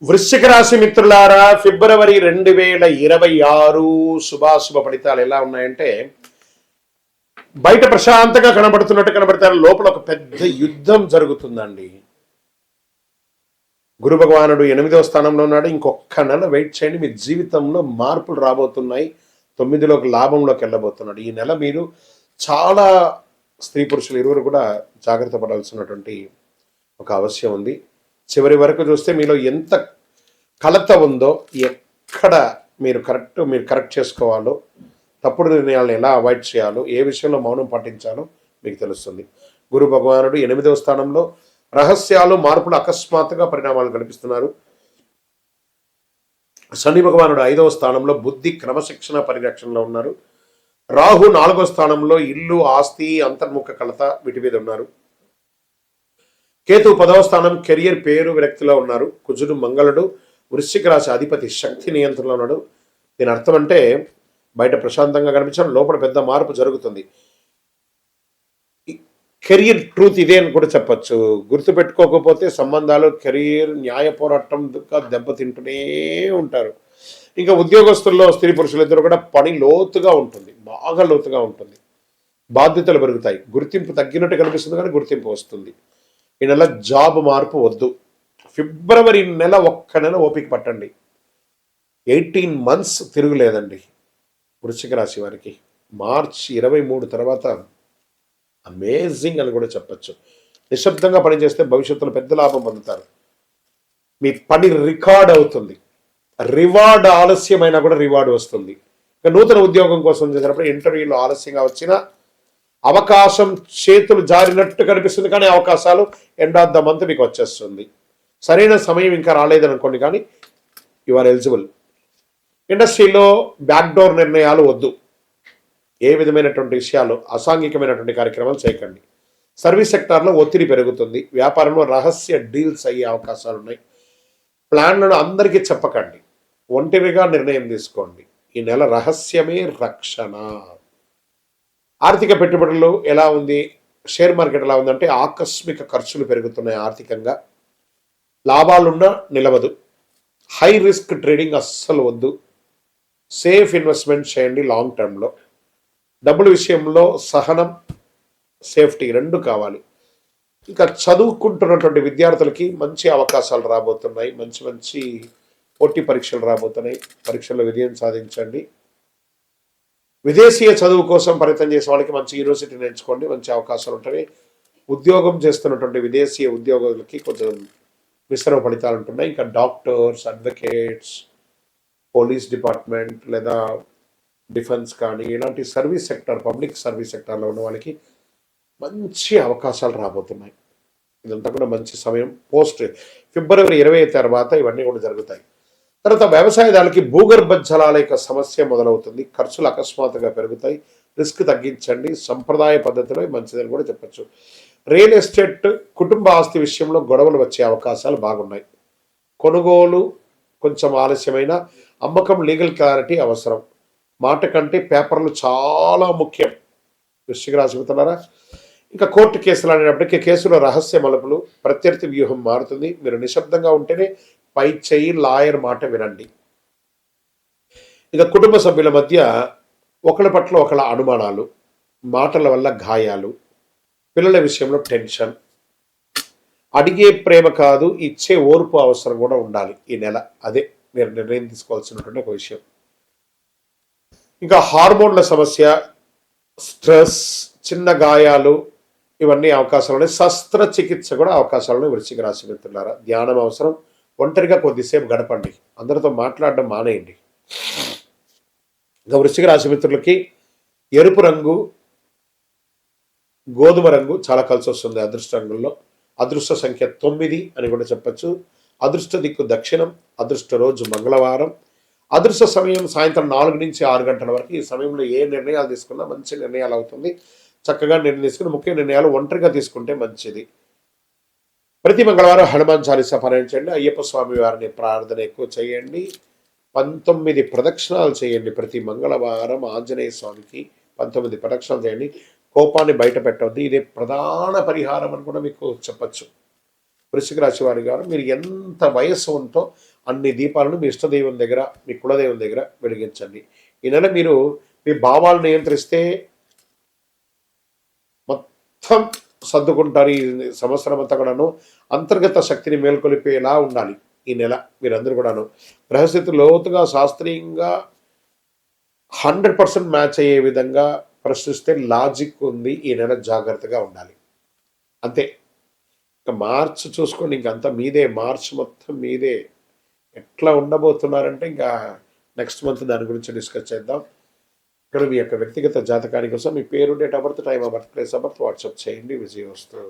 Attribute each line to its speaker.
Speaker 1: వృశ్చిక రాశి మిత్రులారా, ఫిబ్రవరి 2026 శుభాశుభ ఫలితాలు ఎలా ఉన్నాయంటే, బయట ప్రశాంతంగా కనబడుతున్నట్టు కనబడతారు, లోపల ఒక పెద్ద యుద్ధం జరుగుతుందండి. గురు భగవానుడు 8వ స్థానంలో ఉన్నాడు. ఇంకొక నెల వెయిట్ చేయండి, మీ జీవితంలో మార్పులు రాబోతున్నాయి. 9లోకి లాభంలోకి వెళ్ళబోతున్నాడు. ఈ నెల మీరు చాలా స్త్రీ పురుషులు ఇరువురు కూడా జాగ్రత్త పడాల్సినటువంటి ఒక అవశ్యం ఉంది. చివరి వరకు చూస్తే మీలో ఎంత కలత ఉందో, ఎక్కడ మీరు కరెక్ట్ చేసుకోవాలో, తప్పుడు నిర్ణయాలను ఎలా అవాయిడ్ చేయాలో, ఏ విషయంలో మౌనం పాటించాలో మీకు తెలుస్తుంది. గురు భగవానుడు 8వ స్థానంలో రహస్యాలు, మార్పులు, అకస్మాత్తుగా పరిణామాలు కనిపిస్తున్నారు. శని భగవానుడు 5వ స్థానంలో బుద్ధి, క్రమశిక్షణ, పరిరక్షణలో ఉన్నారు. రాహు 4వ స్థానంలో ఇల్లు, ఆస్తి, అంతర్ముఖ కలత వీటి మీద ఉన్నారు. కేతు 10వ స్థానం కెరియర్, పేరు, విరక్తిలో ఉన్నారు. కుజుడు, మంగళుడు వృశ్చిక రాశి అధిపతి శక్తి నియంత్రణలో ఉన్నాడు. దీని అర్థం అంటే బయట ప్రశాంతంగా కనిపించడం, లోపల పెద్ద మార్పు జరుగుతుంది. కెరియర్ ట్రూత్ ఇదే అని కూడా చెప్పచ్చు. గుర్తుపెట్టుకోకపోతే సంబంధాలు, కెరియర్, న్యాయ పోరాటం దెబ్బతింటూనే ఉంటారు. ఇంకా ఉద్యోగస్తుల్లో స్త్రీ పురుషులు ఇద్దరు కూడా పని లోతుగా ఉంటుంది, బాగా లోతుగా ఉంటుంది. బాధ్యతలు పెరుగుతాయి. గుర్తింపు తగ్గినట్టు కనిపిస్తుంది కానీ గుర్తింపు వస్తుంది. ఈ నెల జాబ్ మార్పు వద్దు. ఫిబ్రవరి నెల ఒక్క నెల ఓపిక పట్టండి. 18 months తిరుగులేదండి వృశ్చిక రాశి వారికి. మార్చ్ 23 తర్వాత అమేజింగ్ అని కూడా చెప్పచ్చు. నిశ్శబ్దంగా పనిచేస్తే భవిష్యత్తులో పెద్ద లాభం పొందుతారు. మీ పని రికార్డ్ అవుతుంది. రివార్డ్ ఆలస్యమైనా కూడా రివార్డ్ వస్తుంది. ఇక నూతన ఉద్యోగం కోసం చేసినప్పుడు ఇంటర్వ్యూలో ఆలస్యంగా వచ్చిన అవకాశం చేతులు జారినట్టు కనిపిస్తుంది, కానీ అవకాశాలు ఎండ్ ఆఫ్ ద మంత్ మీకు వచ్చేస్తుంది. సరైన సమయం ఇంకా రాలేదని అనుకోండి, కానీ యు ఆర్ ఎలిజిబుల్. ఇండస్ట్రీలో బ్యాక్డోర్ నిర్ణయాలు వద్దు. ఏ విధమైనటువంటి విషయాలు, అసాంఘికమైనటువంటి కార్యక్రమాలు చేయకండి. సర్వీస్ సెక్టార్లో ఒత్తిడి పెరుగుతుంది. వ్యాపారంలో రహస్య డీల్స్ అయ్యే అవకాశాలు ఉన్నాయి. ప్లాన్లను అందరికీ చెప్పకండి, ఒంటరిగా నిర్ణయం తీసుకోండి. ఈ నెల రహస్యమే రక్షణ. ఆర్థిక పెట్టుబడులు ఎలా ఉంది, షేర్ మార్కెట్ ఎలా ఉందంటే ఆకస్మిక ఖర్చులు పెరుగుతున్నాయి. ఆర్థికంగా లాభాలున్నా నిలవదు. హై రిస్క్ ట్రేడింగ్ అస్సలు వద్దు. సేఫ్ ఇన్వెస్ట్మెంట్ చేయండి లాంగ్ టర్మ్లో. డబ్బుల విషయంలో సహనం, సేఫ్టీ రెండు కావాలి. ఇంకా చదువుకుంటున్నటువంటి విద్యార్థులకి మంచి అవకాశాలు రాబోతున్నాయి. మంచి మంచి పోటీ పరీక్షలు రాబోతున్నాయి. పరీక్షల్లో విజయం సాధించండి. విదేశీయ చదువు కోసం ప్రయత్నం చేసే వాళ్ళకి మంచి యూనివర్సిటీ నేర్చుకోండి, మంచి అవకాశాలు ఉంటాయి. ఉద్యోగం చేస్తున్నటువంటి విదేశీయ ఉద్యోగులకి కొంచెం మిశ్రమ ఫలితాలు ఉంటున్నాయి. ఇంకా డాక్టర్స్, అడ్వకేట్స్, పోలీస్ డిపార్ట్మెంట్ లేదా డిఫెన్స్ కానీ ఇలాంటి సర్వీస్ సెక్టర్, పబ్లిక్ సర్వీస్ సెక్టార్లో ఉన్న వాళ్ళకి మంచి అవకాశాలు రాబోతున్నాయి. ఇదంతా కూడా మంచి సమయం. పోస్ట్ ఫిబ్రవరి 20 తర్వాత ఇవన్నీ కూడా జరుగుతాయి. తర్వాత వ్యవసాయదారులకి భూగర్భ జలాల యొక్క సమస్య మొదలవుతుంది. ఖర్చులు అకస్మాత్తుగా పెరుగుతాయి. రిస్క్ తగ్గించండి. సంప్రదాయ పద్ధతిలో మంచిదని కూడా చెప్పచ్చు. రియల్ ఎస్టేట్, కుటుంబ ఆస్తి విషయంలో గొడవలు వచ్చే అవకాశాలు బాగున్నాయి. కొనుగోలు కొంచెం ఆలస్యమైన, అమ్మకం, లీగల్ క్లారిటీ అవసరం. మాట కంటే పేపర్లు చాలా ముఖ్యం. వృశ్చిక రాశి మిత్రులారా, ఇంకా కోర్టు కేసులు అనేటప్పటికీ కేసులో రహస్య మలుపులు, ప్రత్యర్థి వ్యూహం మారుతుంది. మీరు నిశ్శబ్దంగా ఉంటేనే పై చేయి, లాయర్ మాట వినండి. ఇక కుటుంబ సభ్యుల మధ్య ఒకళ్ళ పట్ల ఒకళ్ళ అనుమానాలు, మాటల వల్ల గాయాలు, పిల్లల విషయంలో టెన్షన్. అడిగే ప్రేమ కాదు, ఇచ్చే ఓర్పు అవసరం కూడా ఉండాలి ఈ నెల. అదే మీరు నిర్ణయం తీసుకోవాల్సినటువంటి ఒక విషయం. ఇంకా హార్మోన్ల సమస్య, స్ట్రెస్, చిన్న గాయాలు ఇవన్నీ అవకాశాలు ఉన్నాయి. శస్త్రచికిత్స కూడా అవకాశాలు ఉన్నాయి. వృశ్చిక రాశి మిత్రులారా, ధ్యానం అవసరం. ఒంటరిగా కొద్దిసేపు గడపండి. అందరితో మాట్లాడడం మానేయండి. ఇంకా వృశ్చిక రాశి మిత్రులకి ఎరుపు రంగు, గోధుమ రంగు చాలా కలిసి వస్తుంది అదృష్ట రంగుల్లో. అదృష్ట సంఖ్య 9 అని కూడా చెప్పచ్చు. అదృష్ట దిక్కు దక్షిణం. అదృష్ట రోజు మంగళవారం. అదృష్ట సమయం సాయంత్రం 4 నుంచి 6 గంటల వరకు. ఈ సమయంలో ఏ నిర్ణయాలు తీసుకున్నా మంచి నిర్ణయాలు అవుతుంది. చక్కగా నిర్ణయం తీసుకుని ముఖ్య నిర్ణయాలు ఒంటరిగా తీసుకుంటే మంచిది. ప్రతి మంగళవారం హనుమాన్ చాలీసా పారాయణించండి. అయ్యప్ప స్వామి వారిని ప్రార్థన ఎక్కువ చేయండి. 19 ప్రదక్షిణాలు చేయండి. ప్రతి మంగళవారం ఆంజనేయ స్వామికి 19 ప్రదక్షిణాలు చేయండి. కోపాన్ని బయట పెట్టవద్దు. ఇదే ప్రధాన పరిహారం అని కూడా మీకు చెప్పచ్చు. వృశ్చిక రాశి వారి గారు మీరు ఎంత వయస్సు ఉందో అన్ని దీపాలను మీ ఇష్టదైవం దగ్గర, మీ కులదైవం దగ్గర వెలిగించండి. ఈ నెల మీరు మీ భావాలు నియంత్రిస్తే మొత్తం సర్దుకుంటారు. ఈ సంవత్సరం అంతా కూడాను అంతర్గత శక్తిని మేల్కొలిపేలా ఉండాలి. ఈ నెల మీరందరూ కూడాను గ్రహస్థితి లోతుగా శాస్త్రీయంగా 100% మ్యాచ్ అయ్యే విధంగా ప్రశ్నిస్తే లాజిక్ ఉంది. ఈ నెల జాగ్రత్తగా ఉండాలి. అంతే. ఇక మార్చ్ చూసుకోండి, ఇంకంతా మీదే. మార్చ్ మొత్తం మీదే. ఎట్లా ఉండబోతున్నారంటే ఇంకా నెక్స్ట్ మంత్ దాని గురించి డిస్కస్ చేద్దాం. ఇక్కడ మీ యొక్క వ్యక్తిగత జాతకాని కోసం మీ పేరు, date of birth, time of birth, place of birth WhatsApp చేయండి. విజయవస్తు.